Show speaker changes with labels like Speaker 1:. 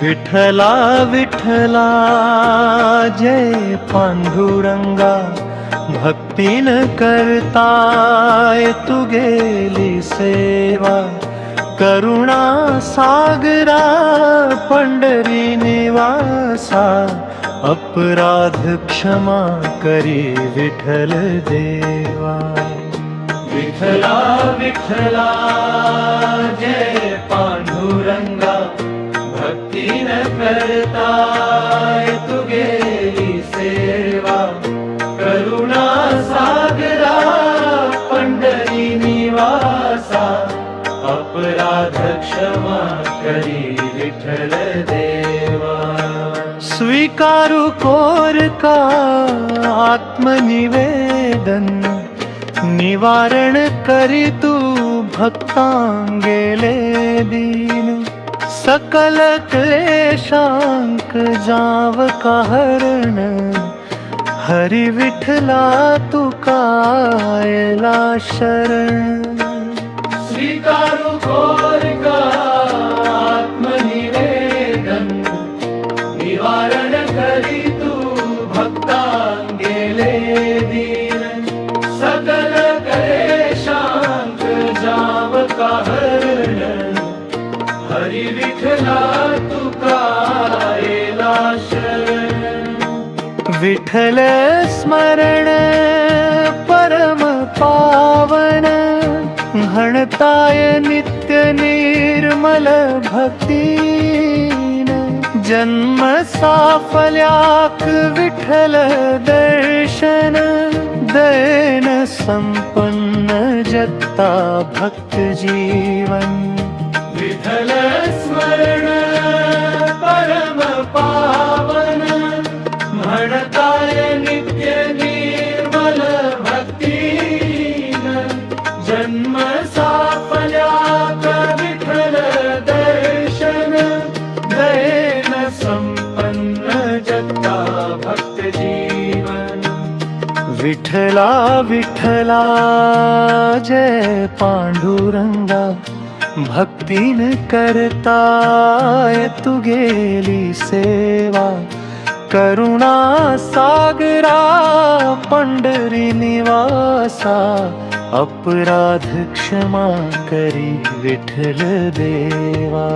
Speaker 1: विठला विठला जय पांडुरंगा, भक्तीन करताय तू गेली सेवा. करुणा सागरा पंढरी निवासा, अपराध क्षमा करी विठ्ठल देवा. विठला विठला जय पांडुरंगा, भक्तीन करताय तू गेली सेवा. करुणा सागरा पंढरी निवासा, अपराध क्षमा करी विठ्ठल देवा. स्वीकारू कोर का आत्मनिवेदन, निवारण करी तू भक्तांगेले दीन. सकल क्लेशांक जाव का हरण, हरी विठला तू कायला शरण. स्वीकारू कोर का आत्मनिवेदन, निवारण करी तू भक्तांगेले दीन. सकल क्लेशांक जाव का हरण, हरी विठला तू कायला शरण. विठ्ठल स्मरण परम पावन, घणताय नित्य निर्मल भक्तीन. जन्म साफल्याक विठ्ठल दर्शन, दयन संपन्न जगता भक्त जीवन. विठ्ठल स्मरण परम पावन, म्हणताय नित्य निर्मल भक्तीन. जन्म साफल्याक विठ्ठल दर्शन, दयेन संपन्न जगता भक्त जीवन. विठला विठला जय पांडुरंगा, भक्तीन करताय तू गेली सेवा. करुणा सागरा पंढरी निवासा, अपराध क्षमा करी विठ्ठल देवा.